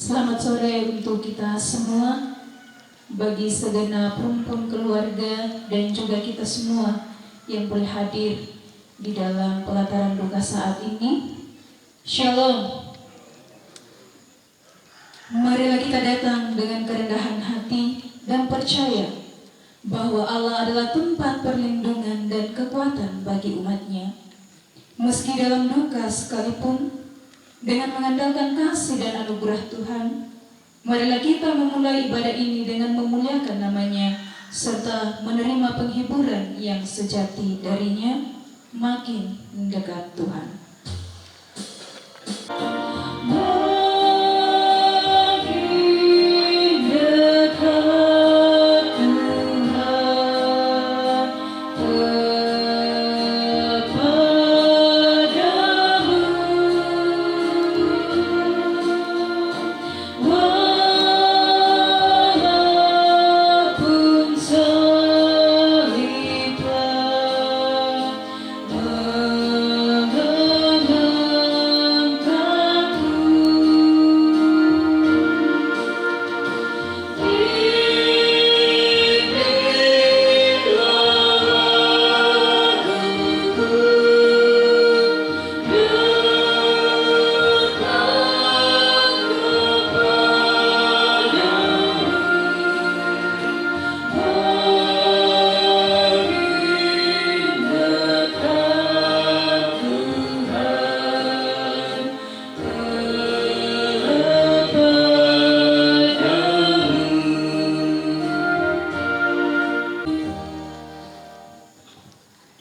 Selamat sore untuk kita semua, bagi segenap rumpun keluarga dan juga kita semua yang boleh hadir di dalam pelataran duka saat ini. Shalom. Marilah kita datang dengan kerendahan hati dan percaya bahwa Allah adalah tempat perlindungan dan kekuatan bagi umatnya. Meski dalam duka sekalipun, dengan mengandalkan kasih dan anugerah Tuhan, marilah kita memulai ibadah ini dengan memuliakan namanya, serta menerima penghiburan yang sejati darinya, makin mendekat Tuhan.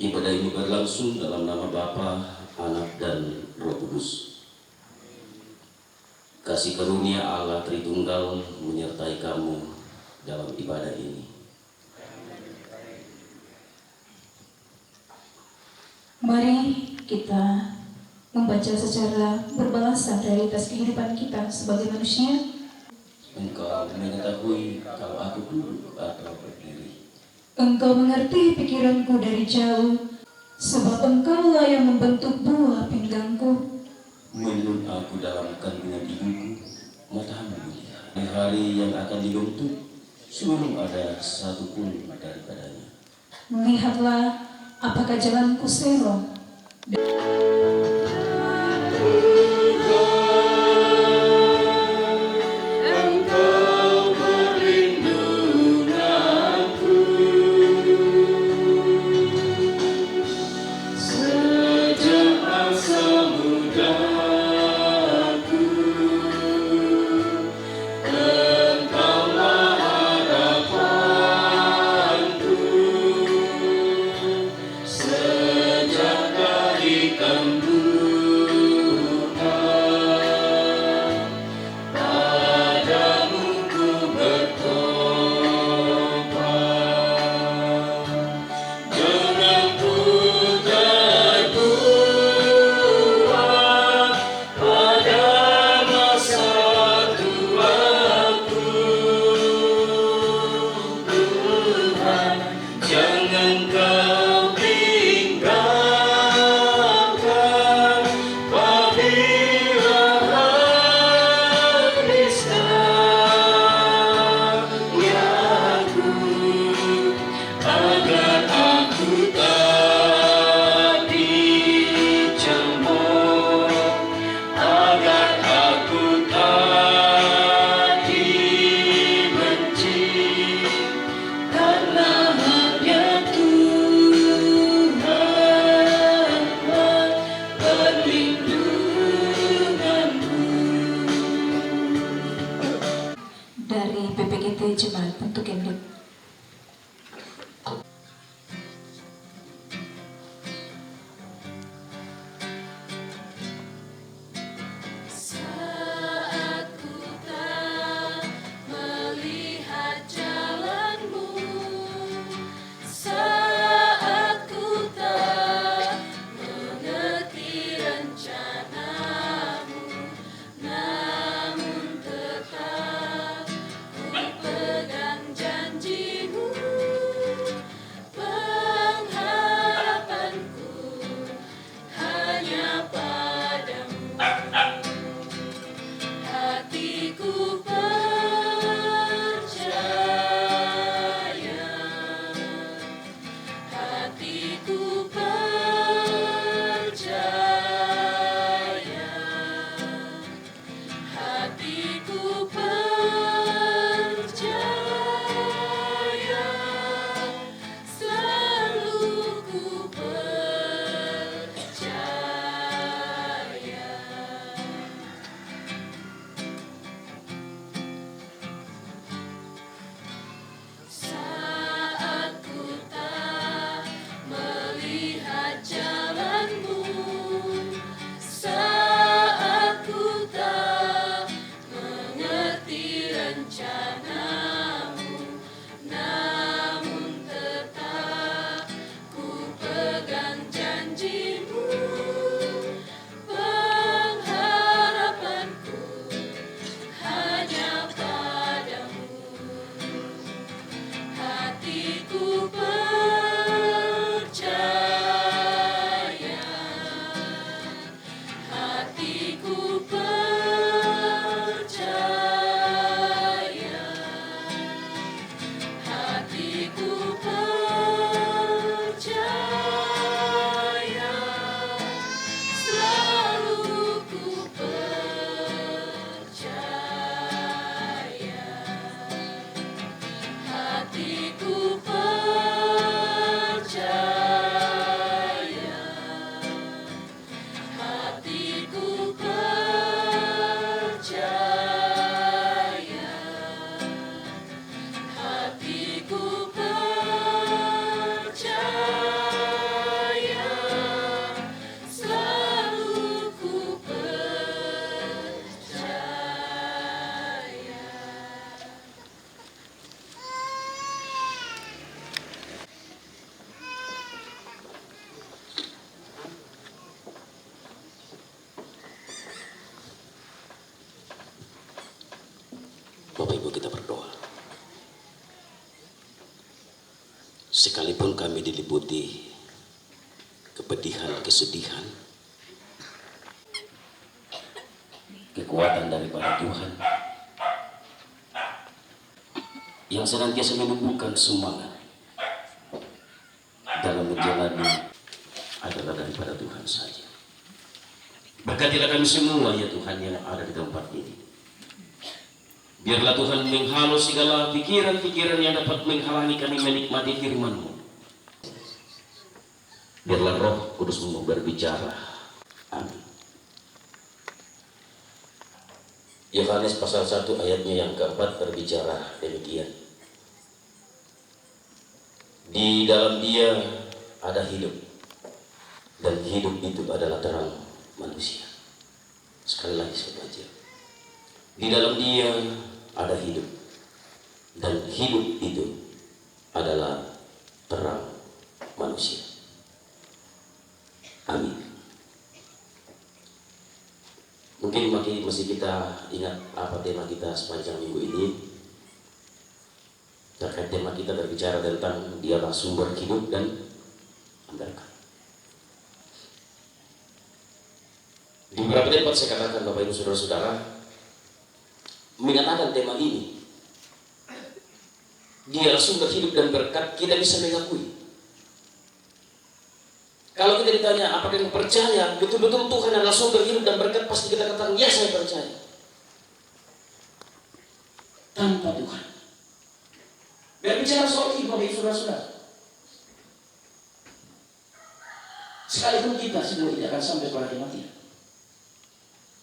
Ibadah ini berlangsung dalam nama Bapa, Anak, dan Roh Kudus. Kasih karunia Allah Tritunggal menyertai kamu dalam ibadah ini. Mari kita membaca secara berbalasan realitas kehidupan kita sebagai manusia. Engkau mengetahui kalau aku duduk atau berdiri. Engkau mengerti pikiranku dari jauh, sebab Engkaulah yang membentuk buah pinggangku. Menyulut aku dalam kandungan ibuku, matamu melihat hari yang akan dibentuk sebelum ada satu pun daripadanya. Lihatlah apakah jalanku serong. Sejak dari kandungan dari jemaat untuk induk. Saat ku tak melihat jalanmu, saat ku tak mengerti rencanamu, namun tetap ku pegang janjimu. Pengharapanku hanya padamu. Hatiku percaya, hatiku percaya, hatiku percaya, selalu ku percaya. Saat ku tak melihat jalanmu, saat ku tak mengerti rencanamu, namun tetap ku pegang janjimu. Pengharapanku hanya padamu. Hatiku percaya, hatiku percaya, hatiku percaya, selalu ku percaya. Hatiku percaya, hatiku percaya, hatiku percaya, selalu ku percaya. Bapak Ibu, kita berdoa. Sekalipun kami diliputi kepedihan, kesedihan, kekuatan daripada Tuhan yang senantiasa menumbuhkan semangat dalam menjalani adalah daripada Tuhan saja. Berkatilah kami semua ya Tuhan yang ada di tempat ini. Biarlah Tuhan menghalau segala pikiran-pikiran yang dapat menghalangi kami menikmati firman-Mu. Biarlah Roh Kudus-Mu berbicara. Amin. Yohanes pasal 1 ayatnya yang keempat berbicara demikian. Di dalam Dia ada hidup, dan hidup itu adalah terang manusia. Sekali lagi saya baca. Di dalam Dia ada hidup, dan hidup itu adalah terang manusia. Amin. Mungkin masih kita ingat apa tema kita sepanjang minggu ini. Terkait tema kita berbicara tentang Dialah sumber hidup dan berkah. Di beberapa tempat saya katakan Bapak Ibu Saudara-saudara, mengatakan tema ini, Dialah sumber hidup dan berkat, kita bisa mengakui. Kalau kita ditanya apakah kita percaya betul-betul Tuhan adalah sumber hidup dan berkat, pasti kita katakan ya, saya percaya. Tanpa Tuhan, berbicara soal hidup Bapak Ibu Saudara-saudara, sekalipun kita semua tidak akan sampai pada kematian,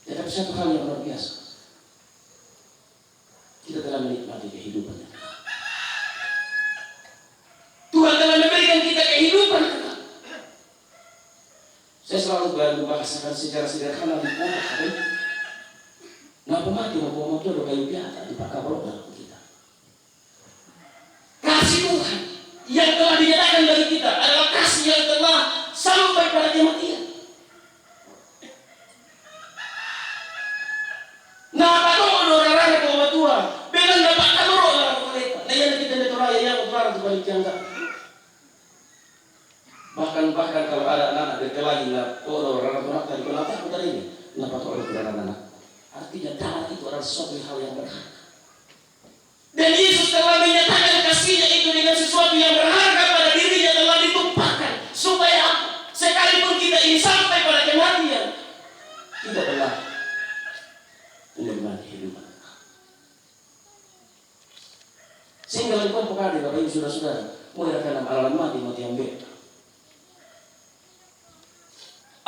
tetapi satu hal yang luar biasa, kita telah menikmati kehidupan yang selalu membahasakan secara sederhana di pokok, kan? Nah, pemati mau motor do kayu biasa di pakabalokan kita. Kasih Tuhan yang telah dinyatakan bagi kita adalah kasih yang telah sampai pada kematian. Nah, kalau orang-orang yang bawa tua, bilang dapat kamu orang mereka. Nah, yang kita lihat orang yang utara itu balik jangka. Bahkan kalau ada anak-anak dekat lagi lah, orang tua tadi kenapa aku tadi ini? Kenapa kau ada anak-anak? Artinya darah itu adalah sesuatu hal yang berharga. Dan Yesus telah menyatakan kasihnya itu dengan sesuatu yang berharga pada dirinya telah ditumpahkan supaya sekalipun kita ini sampai pada kematian, kita telah menikmati hidup. Sehingga lebih kompok ada Bapak Ibu Saudara-saudara, mulai akan alam mati ambil.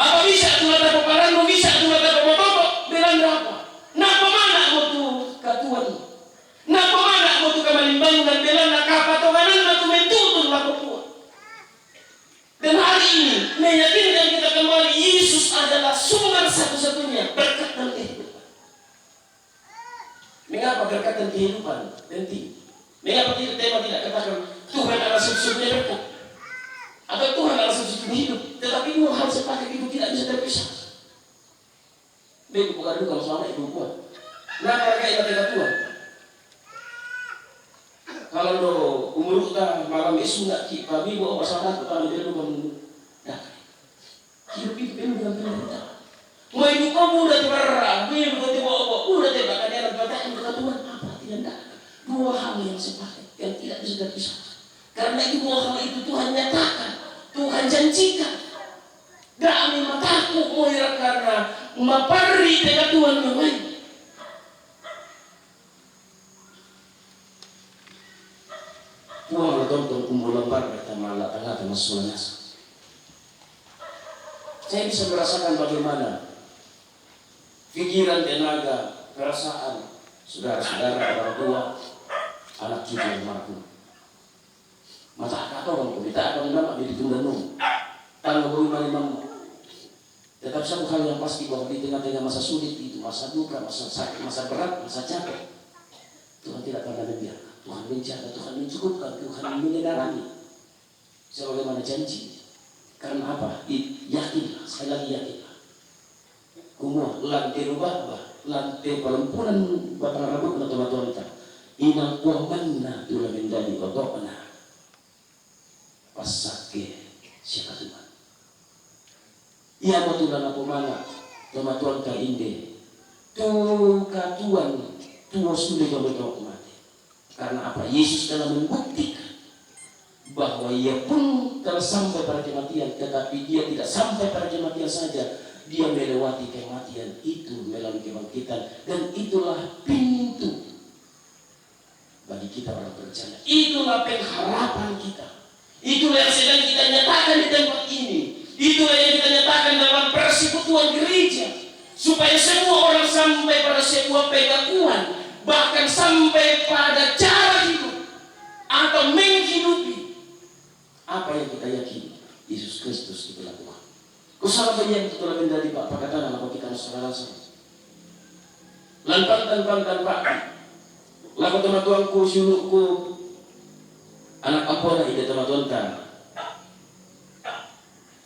Apa bisa Tuhan dapat parang, bisa Tuhan dapat bapak, bilang berapa? Nak pemana mau tuh katuan? Nak pemana mau tuh kemanimbang dan bilang nak apa tohanan nak tuh mentutun lah katuan. Dan hari ini meyakinkan kita kembali Yesus adalah sumber satu-satunya berkat dan kehidupan. Mengapa berkat dan kehidupan? Nanti. Mengapa tema tidak katakan Tuhan adalah satu-satunya berkat? Atau Tuhan adalah satu-satunya hidup? Tetapi dua hal sepakat itu tidak bisa terpisah. Bego bukan duka selama itu kuat. Nah, mereka yang tidak Tuhan. Kalau do umur kita malam isu nak kita bibo masalah kita lebih dulu dah. Hidup itu penuh dengan penderitaan. Mau hidup kamu udah terang, bibo tiba-tiba udah tiba kan yang berkata Tuhan apa tidak. Dua hal yang sepakat yang tidak bisa terpisah. Karena itu dua hal itu Tuhan nyatakan, Tuhan janjikan. Dami mataku moira karena mapari dengan Tuhan yang lain. Tuhan tonton kumpul lembar kata malah tengah tengah sulanasa. Saya bisa merasakan bagaimana pikiran, tenaga, perasaan saudara-saudara, orang tua, anak cucu yang marah. Mata kau orang kita akan nama di tunda nung. Tanggal memang tetap satu hal yang pasti bahwa di tengah-tengah masa sulit itu, masa duka, masa sakit, masa berat, masa capek, Tuhan tidak pernah membiarkan. Tuhan menjaga, Tuhan mencukupkan, Tuhan menegarani sebagaimana janji. Karena apa? Yakinlah, sekali lagi yakinlah. Kumua lantai rubah, lantai perempuan batang rambut na teman-teman kita. Inang kuamanna tulah menjadi otokna. Pasake siapa Tuhan? Ia matulah na pemana teman-teman ka inde. Tu katuan tuwa sudah betul mati. Karena apa? Yesus telah membuktikan bahwa ia pun telah sampai pada kematian, tetapi dia tidak sampai pada kematian saja, dia melewati kematian itu melalui kebangkitan, dan itulah pintu bagi kita orang percaya. Itulah pengharapan kita. Itulah yang sedang kita nyatakan di tempat ini. Itulah yang kita nyatakan dalam persekutuan gereja, supaya semua orang sampai pada sebuah pengakuan, bahkan sampai pada cara hidup atau menghidupi apa yang kita yakini Yesus Kristus itu lakukan. Kesalahan yang itu telah menjadi Pak perkataan apa kita saudara saya. Lantan Pak, laku teman tuanku syuluku anak ampona ide teman tuan kan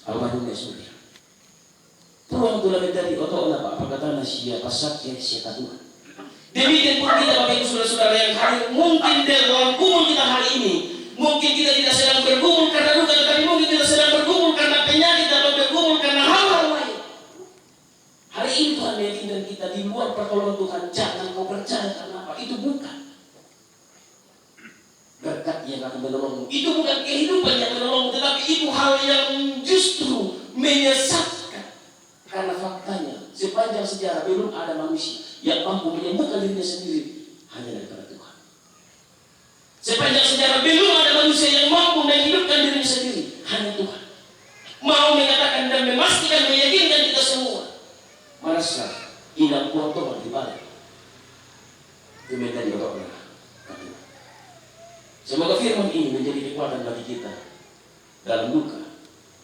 almarhum Yesus. Tuhan telah menjadi otot Pak perkataan siapa sakit siapa Tuhan. Demikian pun kita Bapak Ibu Saudara-saudara yang hari mungkin dalam gumul kita hari ini, mungkin kita tidak sedang bergumul karena duka, tetapi mungkin kita sedang bergumul karena penyakit atau bergumul karena hal-hal lain. Hari ini Tuhan meyakinkan kita di luar pertolongan Tuhan, jangan kau percaya karena apa? Itu bukan berkat yang akan menolongmu, itu bukan kehidupan yang menolongmu, tetapi itu hal yang justru menyesatkan. Karena faktanya sepanjang sejarah belum ada manusia yang mampu menyembuhkan dirinya sendiri hanya daripada Tuhan. Sepanjang sejarah belum ada manusia yang mampu menghidupkan dirinya sendiri hanya Tuhan. Mau mengatakan dan memastikan, meyakinkan kita semua. Manaslah inang kuat Tuhan di balik. Demikian juga semoga firman ini menjadi kekuatan bagi kita dalam duka,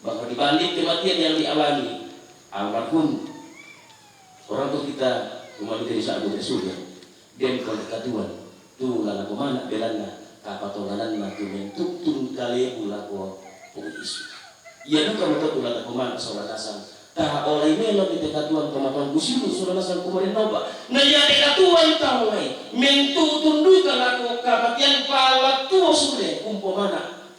bahwa dibanding kematian yang dialami, almarhum orang tua kita kembali dari saat muda surya dan kedatuan tu lana kumana belana kapatoganan na tu mentutun kali ulako isu ia duka motor tu lana kumana saudarasan taha oleh melon di kedatuan kematuan kusimu saudarasan kemarin noba na ya kedatuan tahu mentutun duka lako kamatian pala tu sudah umpamana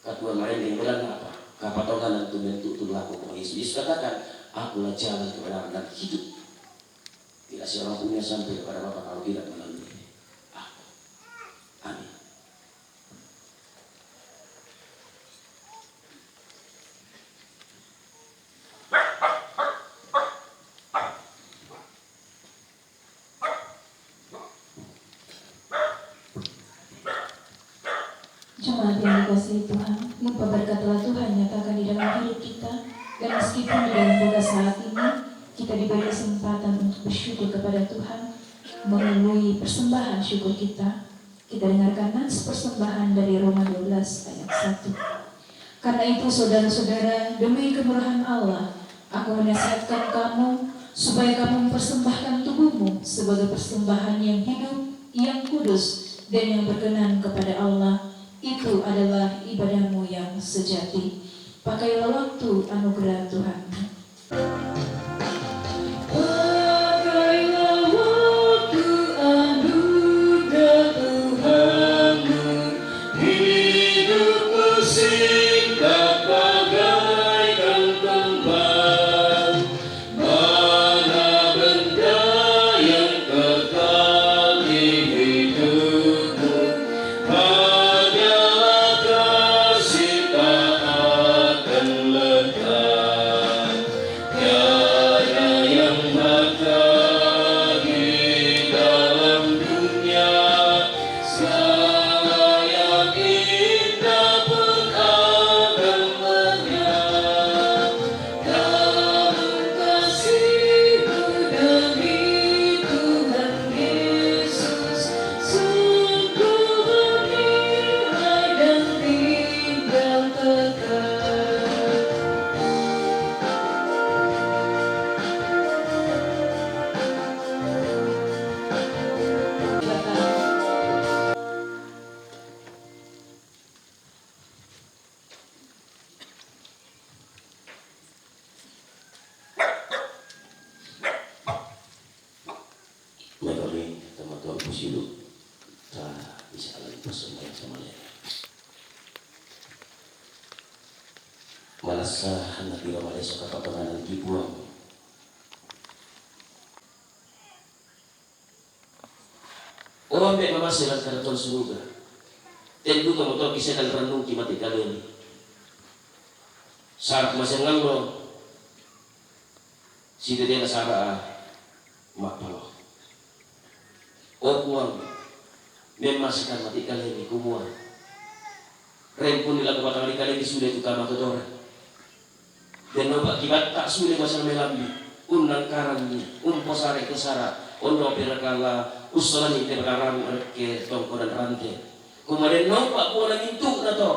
katuan main yang belana apa kapatoganan tu mentutun lako isu Yesus katakan akulah jalan kebenaran dan hidup. Tidak seorang punya sampai kepada Bapa kalau tidak melalui aku. Amin. Jemaat yang dikasihi Tuhan, limpah berkat-Lah Tuhan nyatakan di dalam hidup kita, dan meskipun di dalam duka saat ini kita diberi kesempatan untuk bersyukur kepada Tuhan melalui persembahan syukur kita dengarkan nats persembahan dari Roma 12 ayat 1. Karena itu saudara-saudara, demi kemurahan Allah, aku menasihatkan kamu supaya kamu mempersembahkan tubuhmu sebagai persembahan yang hidup, yang kudus, dan yang berkenan kepada Allah. Itu adalah ibadahmu yang sejati. Pakailah waktu anugerah Tuhan. Pakailah waktu anugerah Tuhanmu. Hidupmu singkat bagaikan kembang. Mana benda yang kekal di hidupmu? Hanyalah kasih tak akan lekat. Tiada yang ada di dalam dunia. Segala yang indah pun akan lenyap. Namun kasih-Mu demi Tuhan Yesus sungguh bernilai dan tinggal kekal. Melalui teman-teman pusilu tak bisa lagi persembahan sama dia. Malasa anak di rumah desa kapatoganan dibuang. Orang baik memastikan karton surga. Dan juga motor kisah dan renung mati kalian. Saat masih nganglo, si dia nasara mak palo. Okuang memasukkan mati kalian di kumua. Rempun dilakukan kali kalian sudah itu kamar kotoran. Dan nopak kibat tak sudah masa melambi. Undang karang umposare kesara. Ondo perakala usolani terkaramu ke tongko dan rantai. Kemudian nopak pun ngintuk na to.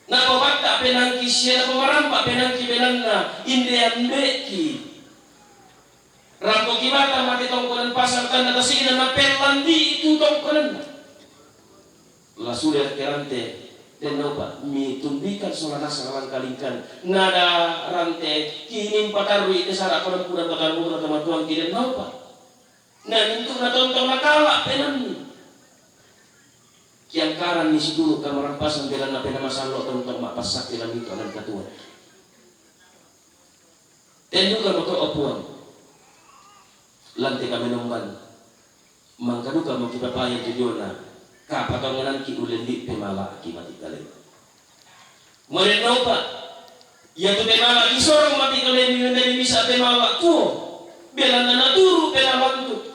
Na pabakta penangki siya na pamarampa penangki benanna indian beki. Rampo kibata mati tongkonan pasar tanda tasina na pelandi itu tongkonan. La sudah kerante dan nopa mi tumbikan soalnya sangalang kalingkan nada rante kini patarwi kesara kodan kuda patarmu na teman-teman kini nopa. Nah untuk na tontong nakala penani. Kian karan ni sidulu kamarampasan belan na penamasan lo tontong mapasak belan itu anak katuan. Dan juga motor opuan. Lantai kami nomban mangkaduka mau kita payah tujuana kapatonganan ki ulendi pemala akibat ikale kemudian nopa ya tu pemala isorong mati kalian dari bisa pemala tuh belanda naturu pemala itu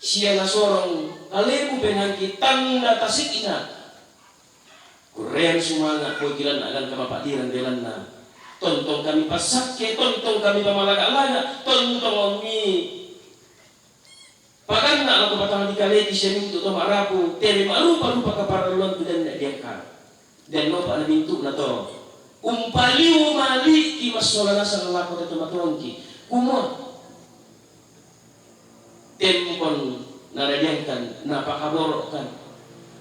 siya nasorong kalebu penangki tanda tasikina kuren semangat kau kira akan kamapatiran belanda tontong kami pasake tontong kami pamalaga-laga tontong kami Pakan nak laku batang di kali kisah mintu to marapu tele marupa rupa kaparaluan tu dan dia kan dan no pada mintu na to umpaliu maliki masola nasa lako te tomatuangki kumon tempon naradiyangkan napakaborokkan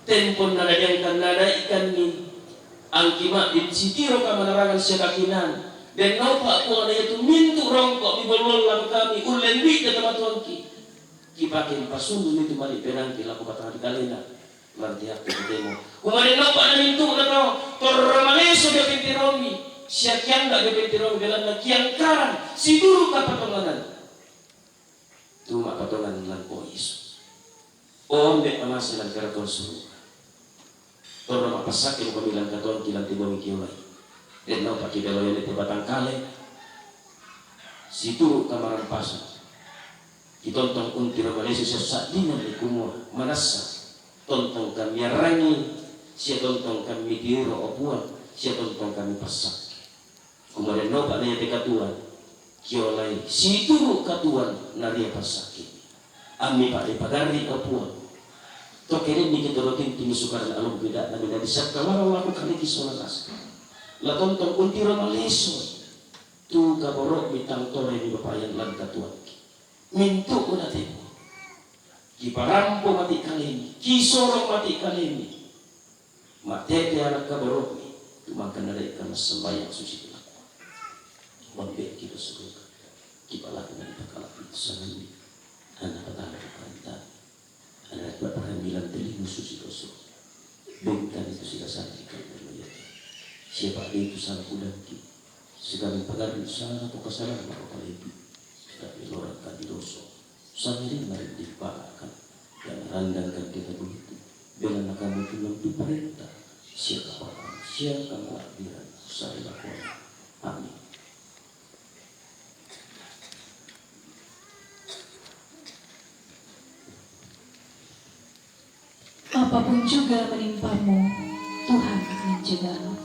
tempon naradiyangkan nadaikan ni angkima din sitiro ka manarangan siya kakinan dan naupa ako na ito mintu rongko mibolol lang kami ulen di na tomatuangki kipakin pasundu nito mali penangki lako batang di kalena berarti aku ketemu kumarin naupa na mintu na tao tormaleso de pintiromi siya kiang da de pintiromi dalam na kiang karan siguro ka patonganan tuma patongan lang po Yesus o ambe amasa lang karaton suruh torna mapasakin pamilang katon kilang tibong ikiulay dan naupa kibelo yan iti batang kale situro kamaran pasan itontong untira malesi siya sa dinan ni kumua manasa tontong kami rangi siya tontong kami diuro o buwan siya tontong kami pasak kumarin naupa na yate katuan kiolay situro katuan nariya pasakin ami pa ipagari o buwan to kini ni kitorotin tinisukaran along bida na bida disat kalaraw ako kalikis o lalas la tontong untira malesi tu kaborok bitang tore ni bapayan lang katuan mintu ko natin kiparampo mati kalemi kisorong mati kalemi matete anak kaborok ni tumangkan na rin ka mas sembayang susi ko mambet kita suruh kipalakan na ipakalapit sa nami anak patala ka kanta anak papahambilang telingo susi ko so bengkan itu sila sa akin mayat siapa itu sa kulang ki sigaming pagarin sa ato kasalanan ako kalibi tapi lorang kadidoso sa rin na rin di paakan dan randangkan kita begitu bila nakamu tulang di perintah siya kapapang siya kamalabiran sa ilakuan amin. Apapun juga menimpamu, Tuhan menjagamu.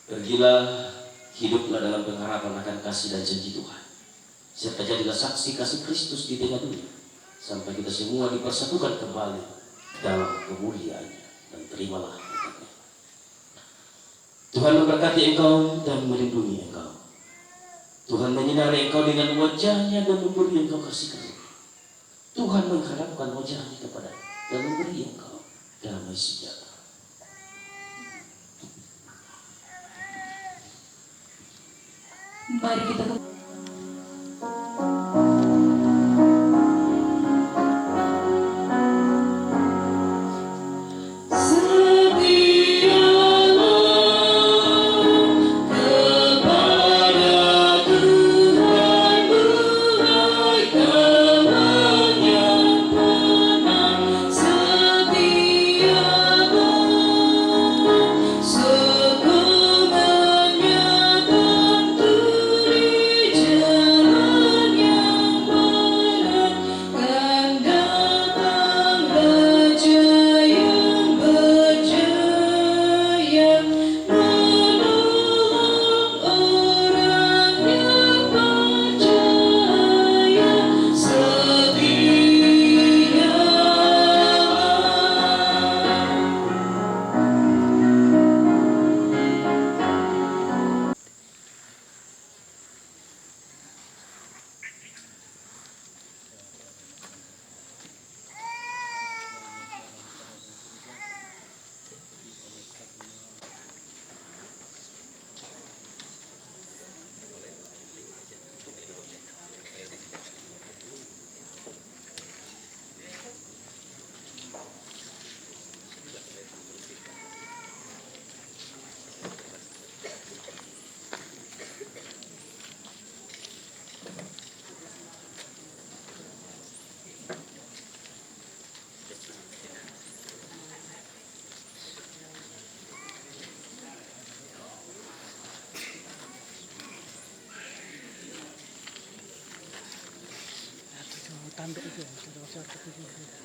Pergilah, hiduplah dalam pengharapan akan kasih dan janji Tuhan. Serta jadilah saksi kasih Kristus di tengah dunia. Sampai kita semua dipersatukan kembali dalam kemuliaannya. Dan terimalah berkatnya. Tuhan memberkati engkau dan melindungi engkau. Tuhan menyinari engkau dengan wajahnya dan memberi engkau kasih karunia. Tuhan menghadapkan wajahnya kepada dan memberi engkau damai sejahtera. Mari kita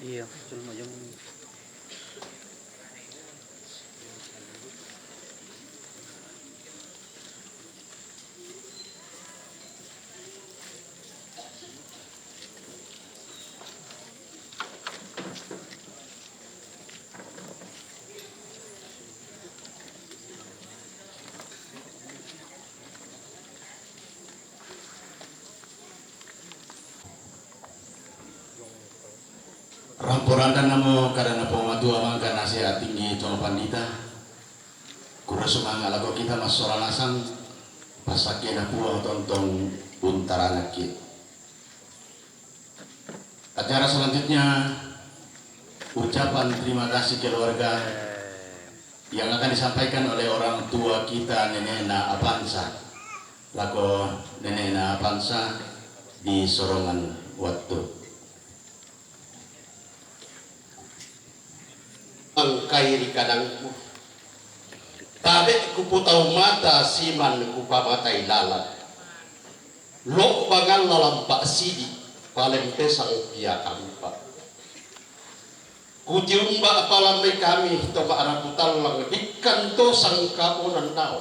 Iya, cuma yang Ramporanda namo karena pematua mangka nasihat tinggi cuma pandita kura sumanga lago kita mas soral asang pasakina puang tontong untarana kit. Acara selanjutnya ucapan terima kasih keluarga yang akan disampaikan oleh orang tua kita Nenena Apansa lago Nenena Apansa di Sorongan waktu. Angkai kadangku tabe ku putau mata siman ku pamatai lalat lo bangal lalampak sidi paling pesang pia kampa ku tiumba palamai kami to maaraputal lang dikkan to sang kaunan nao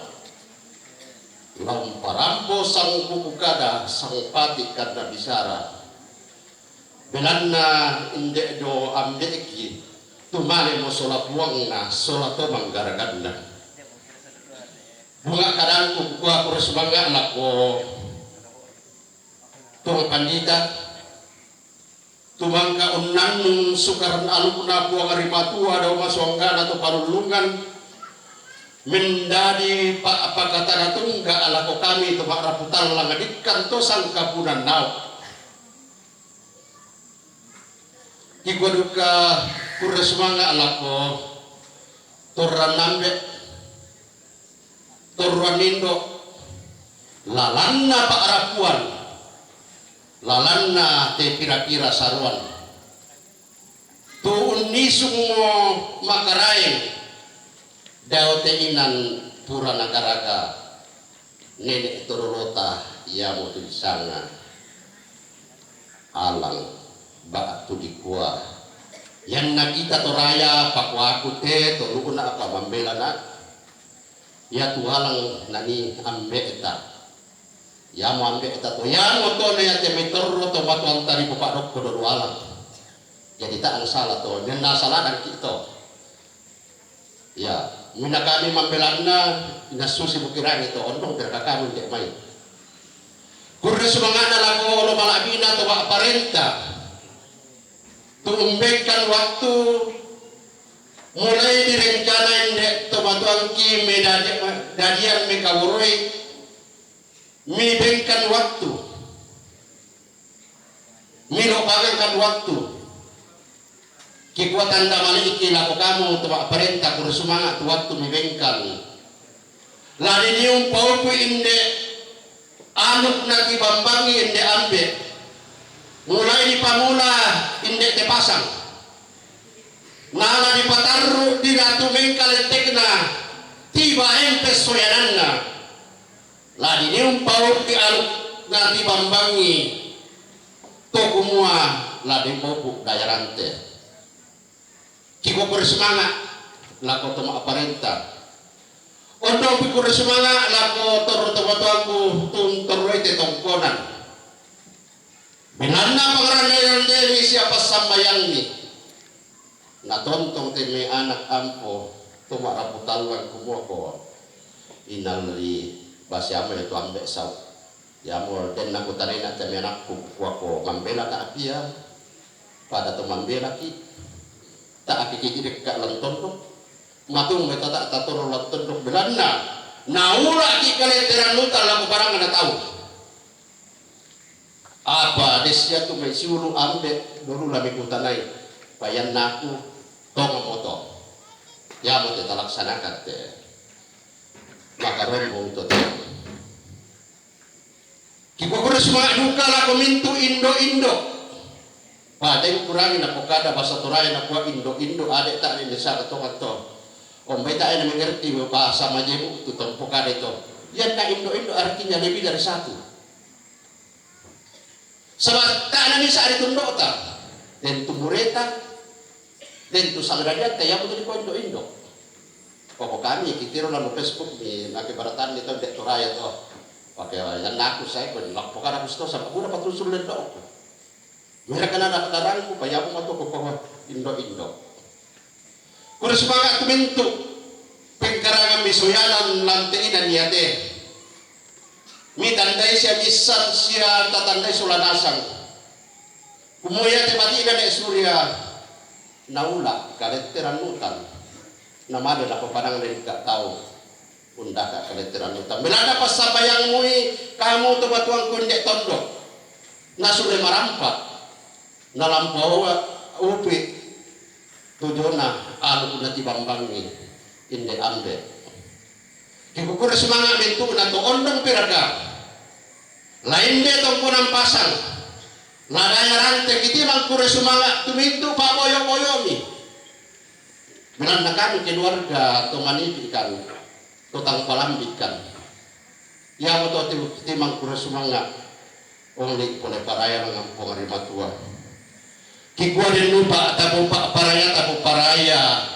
lamparampo sang buku kada sang pati kada bisara belanna inde do ambeki tumale mo sola buang na sola to manggaraganda bunga kadangku kuah kurus bangga lako tung pandita tumangka unnang sukaran alupna buang arimatua daw maswanggan atau parulungan mendadi pa apakata tungga alako kami tumak raputan langadikkan to sang kapunan nau Kigwa duka kura semanga alako turran nambe turran indo lalanna pak arapuan lalanna te pira-pira saruan tu unisung mo makaraeng daw te inan pura nagaraga nenek turulota ya mo tulisanga alang bak tu di kuah yang nakita to raya pakwaku te to lukuna apa mambela na ya tuhalang nani ambe eta ya mo ambe eta to ya mo to ne ate metorro to batu antari bapak dok kodo alam jadi tak salah to dan salah dan kita ya mina kami mambelana nasusi bukiran itu ondong terkakami dek mai kurre sumangana lago lo malabina to bak parenta tumbekkan waktu mulai direncanain dek tobatuan ki medadian mekawuroi mibengkan waktu milopakan waktu kekuatan damali iki lako kamu tebak perintah kudu semangat waktu mibengkan ladi nium paupu inde anuk naki bambangi inde ambe mulai di pamula indek te pasang nala di patarru di ratu mengkalentekna tiba empe soyananna la di niumpau di aluk nanti bambangi tokumua la di bobuk dayarante kiko bersemangat lako toma aparenta ondong pikur semangat lako toro-toro tun toroite tongkonan Binana pangaran dari siapa sambayang ni natontong teme anak ampo tuma raputalwan kumoko inalri basyama itu ambek sau ya mo den aku tanina teme anakku kuako mambela ka apia pada teman bela ki tak akiki dekat lanton matung meta tak tatur lanton belanda naura ki kaleteran lutar lagu barang ada tahu apa desya tu mai siulu ambe doru lami kutanai bayan naku tong moto ya mo te talaksanakan te maka rombong to te kikokore semua duka la komintu indo padeng kurangin ako kada bahasa Toraja na kuwa indo adek tak ni desa katongan to ombe tak ina mengerti bahasa majebu tu tong pokada to yan na indo artinya lebih dari satu Sabab tak nami sa aritundok ta. Den tumureta, den tu sangradian kaya mo di ko indo. Poko kami kitiro na mo Facebook ni nakibaratan nito dek toraya to. Pakai yan aku saya ko lakpokan ako sto sa paguna patrusul den dok. Mereka na nakadaran ko kaya mo to ko indo. Kung semangat tuminto pengkarangan misuyanan lantiin niyate. Mi tandai siya misan siya tatandai sulanasang. Kumuya temati na surya naula kaletteran nutan. Namado na papanang rin ka tao unda ka kaletteran nutan. Bilada pas sabayang mui kamu tubatuang kundi tondo. Nasule marampak. Nalampaw upi tudona alu na tibambangi inde ambe. Kikukura semangat bentu na to ondong piraga. Lain dia tong punang pasang. Ladanya rantai kiti mangkure semangat tumintu pa boyo-boyomi. Bilang na kami keluarga to manipikan to tang palambikan. Ya mo to ti mangkure semangat only pole paraya ng pangarima tua. Kikwa din lupa tapo paraya.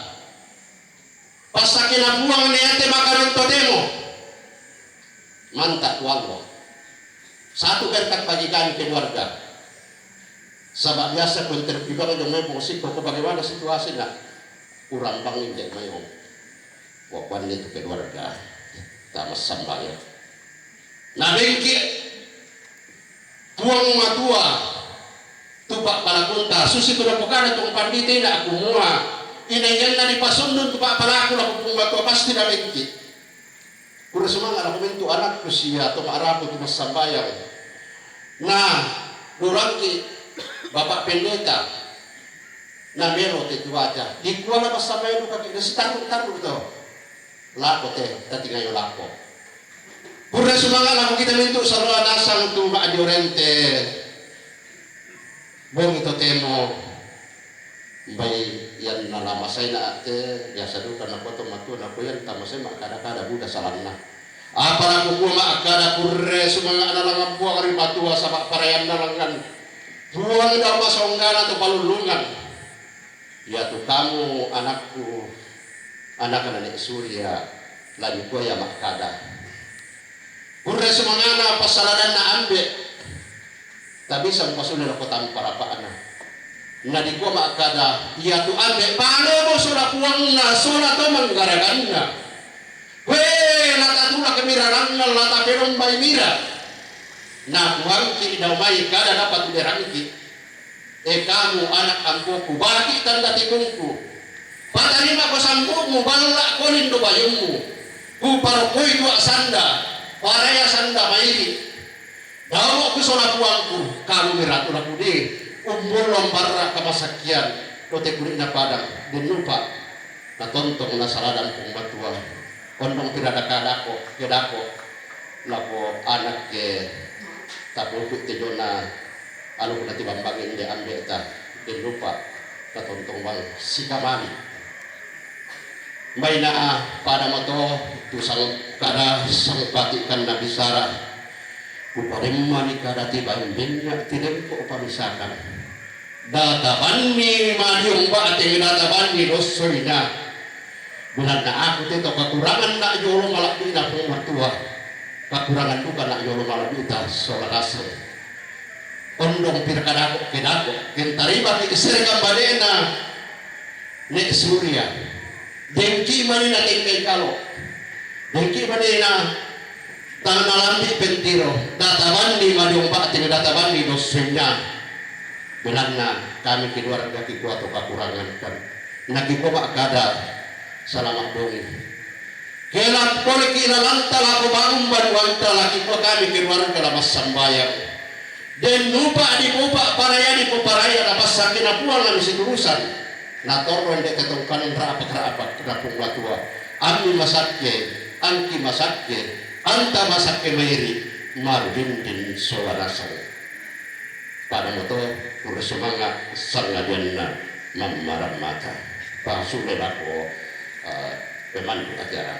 Pasakin na buang niyate makaroon to demo. Manta tuwalo. Satu berkat bagi kami keluarga. Sabab biasa ko interview ko yung may musik ko bagaimana situasi na kurang bangin dek mayong. Wakwan nito keluarga. Tama sambayan. Nabengki tuang matua tupak palakunta susi ko na pokana tong pandite na ako mua. Inayan na ni pasundon tupak palaku na kung matua pasti na bengki. Kung semangat ako minto anak ko siya tumaarapo di masambayang na durangki bapak pendeta na mero te tuwaja di kuala masambayang ko kaki si taruh to lako te tati ngayon lako. Kung semangat ako kita minto sa roa nasang tuma adiorente bong ito temo bay yan nalamasay na ate biasa doon na ko matu na ko yan tamasay makada-kada buda salan na apa na ko makada kurre sumanga analang buang ari matua sa parayan na langan buang daw masonggana to palulungan ya to kamu anakku anak ni Surya lagi ko ya makada kurre sumanga na pasalanan na ambe tapi sang pasunod ko tampara pa ana na di ko makada iya tu ambe paano mo sura puang na sura to manggaragan na we natatula kemiraran na lata perong bay mira na puang ki daw may kada dapat uderangki kamu anak angkoku baki tanda tikungku patalima ko sangkukmu balak ko lindo bayungmu ku parokoy dua sanda paraya sanda mairi daw ko sura puangku kamu miratula ku di umur lombarra kamasakian lote kulit na padang din lupa na tontong na saladan kong matua kondong pirada kadako kedako lako anak ke tapupit te jona alu na tibambangin de ambe ta din lupa na tontong bang sikamani may na pada mato tu sang kada sang patikan na bisara uparimma ni kada tibambing na tinempo upamisakan databan ni madiung ba ating databan ni dosoy na bulan na ako dito kakurangan na yolo malaki na pong matua kakurangan ko ka na yolo malaki ta solarase ondong pirkadako kedako kentariba ki serikang badena ni Surya dengki mani na tingkay kalo dengki mani na tanalambi pentiro databan ni madiung ba ating databan ni dosoy na bilang na kami keluarga kiko atau kekurangan kan nakiko kada salamat dongi kelap pole kilalanta lako bangumban wanta laki ko kami keluarga lamas sambayang den lupa di pupa paraya di puparaya lapas sakin apuan na misiturusan na torro ndek ketongkanin rapat na punglatua ami masakke angki masakke anta masakke mairi marwindin solarasang pada moto bersemangat sangadian na mamaram mata pasule lako pemandu acara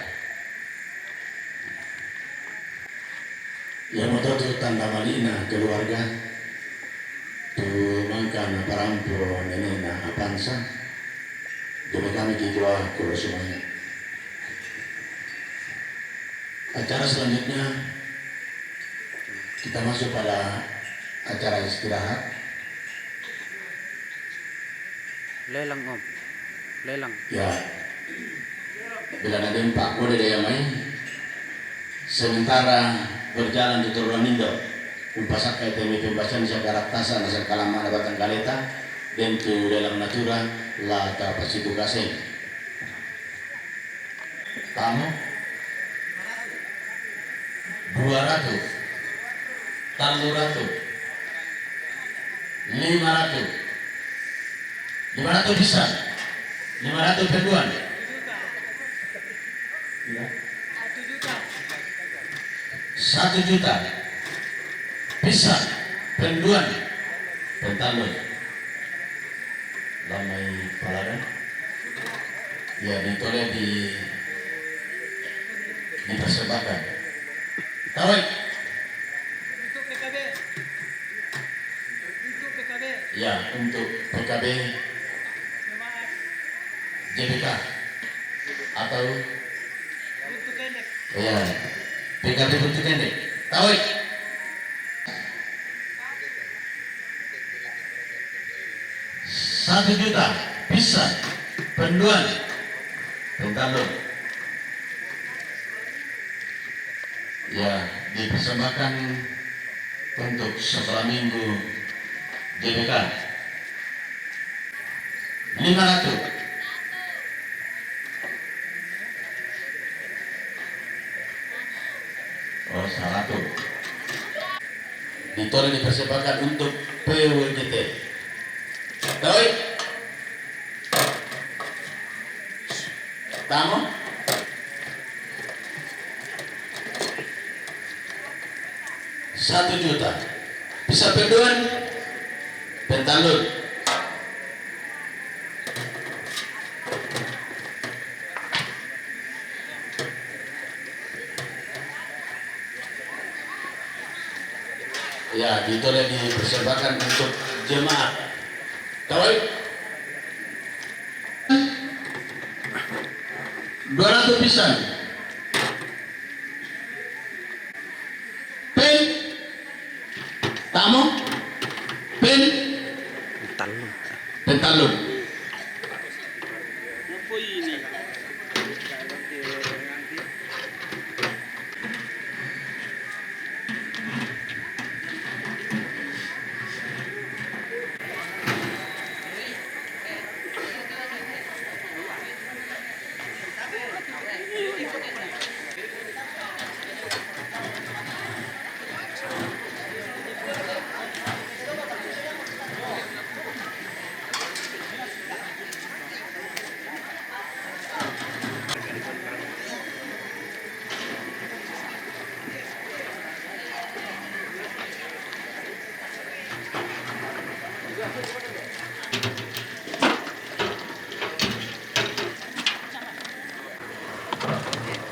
Ya moto tu tanda malina keluarga tu mangkan parampo nenena apansa demi kami kikwa kulo semuanya. Acara selanjutnya kita masuk pada acara istirahat. Lelang om. Lelang. Ya, bila nadem Pak Kode Daya Mai sementara berjalan di Turanindo umpasak kaya temi pembacaan siya tasa nasa kalama na batang kaleta dan tu dalam natura la kapasitu kaseng kamu 200 300 500 bisa 500 penduan ya. 1 juta bisa penduan pentalun lamai paladan ya ditoleh dipersembahkan kawai ya untuk PKB JBK atau ya PKB bentuk pendek kawai 1 juta bisa penduan pentalun ya dipersembahkan untuk setelah minggu JBK 500 oh 100 ditoleh dipersembahkan untuk PWGT Doi kamu 1 juta bisa penduan pentalun ya ditoleh dipersembahkan untuk jemaat kawai 200 pisan pen tamu pen Talon. pentalun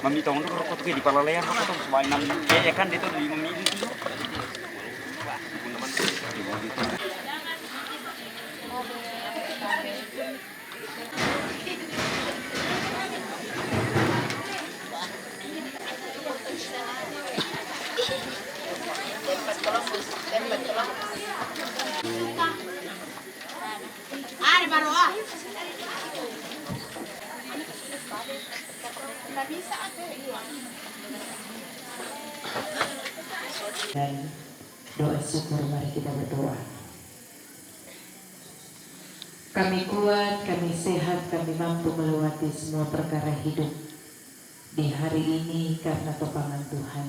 Mami tong dulu rokok tuh di palalean rokok tuh mainan ya kan itu di memilih itu. Dan doa syukur, mari kita berdoa. Kami kuat, kami sehat, kami mampu melewati semua perkara hidup di hari ini karena topangan Tuhan.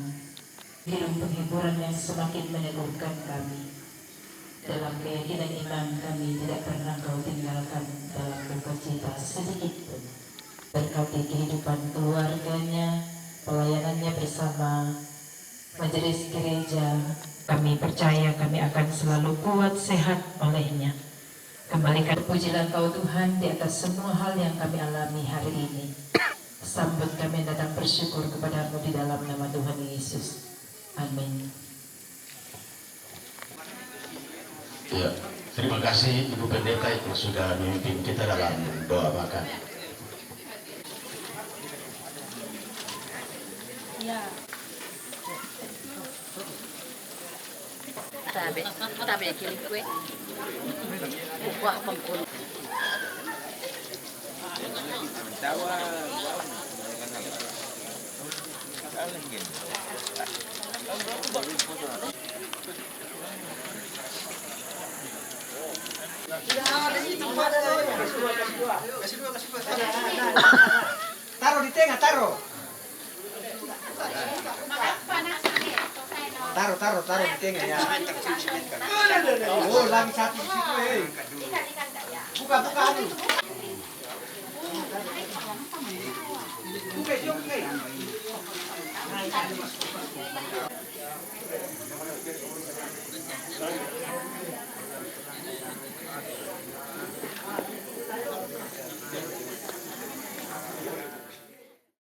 Hidup penghiburan yang semakin meneguhkan kami. Dalam keyakinan iman kami tidak pernah Kau tinggalkan dalam duka cita sedikit pun. Berkati kehidupan keluarganya, pelayanannya bersama majelis gereja, kami percaya kami akan selalu kuat sehat olehnya. Kembalikan pujian Kau Tuhan di atas semua hal yang kami alami hari ini. Sambut kami datang bersyukur kepada-Mu di dalam nama Tuhan Yesus. Amin. Ya, terima kasih Ibu Pendeta yang sudah memimpin kita dalam doa makan. Tabe kili kue. Buah pengkul. Taruh di tengah, taruh. Taruh di tengah ya. Oh, lagi satu di situ, eh. Buka. Anu. Buka, buka.